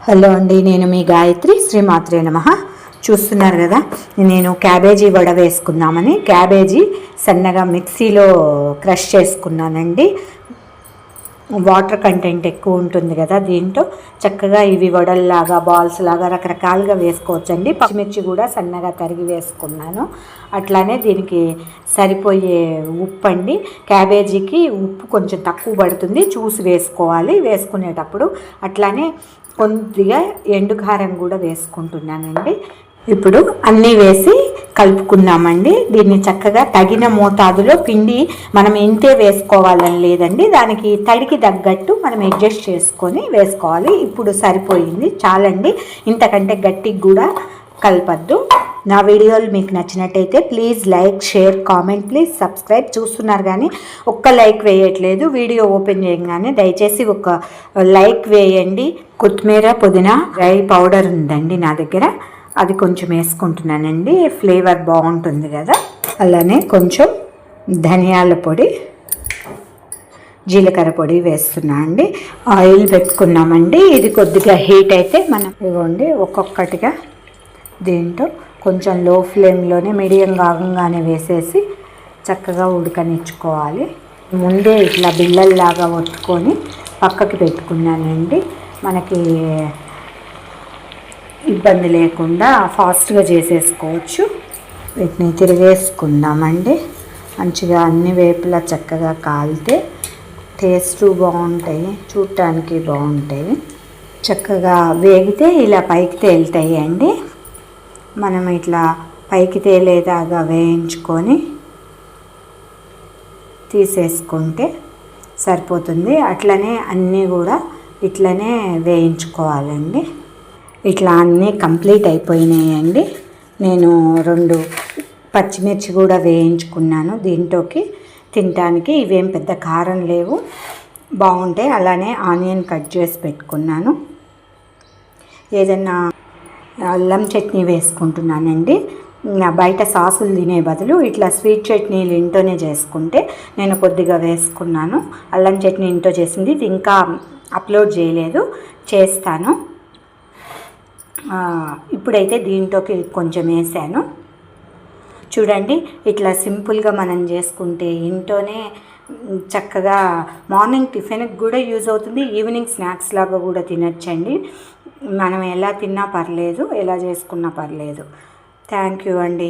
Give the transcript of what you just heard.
Hello అండి, నేను మీ గాయత్రి. శ్రీమాత్రే నమః. చూస్తున్నారు కదా, నేను క్యాబేజీ వడ వేసుకుందామని క్యాబేజీ సన్నగా మిక్సీలో క్రష్ చేసుకున్నానండి. వాటర్ కంటెంట్ ఎక్కువ ఉంటుంది కదా దీంట్లో, చక్కగా ఇవి వడల్లాగా బాల్స్ లాగా రకరకాలుగా వేసుకోవచ్చండి. పచ్చిమిర్చి కూడా సన్నగా తరిగి వేసుకున్నాను. అట్లానే దీనికి సరిపోయే ఉప్పు అండి. క్యాబేజీకి ఉప్పు కొంచెం తక్కువ పడుతుంది, చూసి వేసుకోవాలి వేసుకునేటప్పుడు. అట్లానే కొద్దిగా ఎండు కారం కూడా వేసుకుంటున్నానండి. ఇప్పుడు అన్నీ వేసి కలుపుకున్నామండి. దీన్ని చక్కగా తగిన మోతాదులో పిండి మనం ఇంతే వేసుకోవాలని లేదండి, దానికి తడికి తగ్గట్టు మనం అడ్జస్ట్ చేసుకొని వేసుకోవాలి. ఇప్పుడు సరిపోయింది, చాలండి. ఇంతకంటే గట్టిగా కూడా కలపద్దు. నా వీడియోలు మీకు నచ్చినట్టయితే please like, share, comment, please subscribe. చూస్తున్నారు కానీ ఒక్క లైక్ వేయట్లేదు. వీడియో ఓపెన్ చేయగానే దయచేసి ఒక లైక్ వేయండి. కొత్తిమీర, పుదీనా, డ్రై పౌడర్ ఉందండి నా దగ్గర, అది కొంచెం వేసుకుంటున్నానండి. ఫ్లేవర్ బాగుంటుంది కదా. అలానే కొంచెం ధనియాల పొడి, జీలకర్ర పొడి వేస్తున్నా అండి. ఆయిల్ పెట్టుకున్నామండి. ఇది కొద్దిగా హీట్ అయితే మనం ఇవ్వండి ఒక్కొక్కటిగా దీంట్లో కొంచెం లో ఫ్లేమ్లోనే మీడియం కాగంగానే వేసేసి చక్కగా ఉడకనిచ్చుకోవాలి. ముందే ఇట్లా బిళ్ళల్లాగా ఒత్తుకొని పక్కకి పెట్టుకున్నానండి. మనకి ఇబ్బంది లేకుండా ఫాస్ట్గా చేసేసుకోవచ్చు. వీటిని తిరిగేసుకుందామండి. మంచిగా అన్ని వేపులా చక్కగా కాలితే టేస్ట్ బాగుంటాయి, చూడటానికి బాగుంటాయి. చక్కగా వేగితే ఇలా పైకి తేలుతాయి అండి. మనం ఇట్లా పైకి తేలేదాగా వేయించుకొని తీసేసుకుంటే సరిపోతుంది. అట్లనే అన్నీ కూడా ఇట్లనే వేయించుకోవాలండి. ఇట్లా అన్నీ కంప్లీట్ అయిపోయినాయండి. నేను 2 పచ్చిమిర్చి కూడా వేయించుకున్నాను దీంట్లోకి తినటానికి. ఇవేం పెద్ద కారం లేవు, బాగుంటాయి. అలానే ఆనియన్ కట్ చేసి పెట్టుకున్నాను. ఏదన్నా అల్లం చట్నీ వేసుకుంటున్నానండి. బయట సాసులు తినే బదులు ఇట్లా స్వీట్ చట్నీలు ఇంట్లోనే చేసుకుంటే నేను కొద్దిగా వేసుకున్నాను. అల్లం చట్నీ ఇంట్లో చేసింది, ఇది ఇంకా అప్లోడ్ చేయలేదు, చేస్తాను. ఇప్పుడైతే దీంట్లోకి కొంచెం వేసాను. చూడండి, ఇట్లా సింపుల్గా మనం చేసుకుంటే ఇంట్లోనే చక్కగా మార్నింగ్ టిఫిన్కి కూడా యూజ్ అవుతుంది, ఈవినింగ్ స్నాక్స్ లాగా కూడా తినచ్చండి. మనం ఎలా తిన్నా పర్లేదు, ఎలా చేసుకున్నా పర్లేదు. థ్యాంక్ యూ అండి.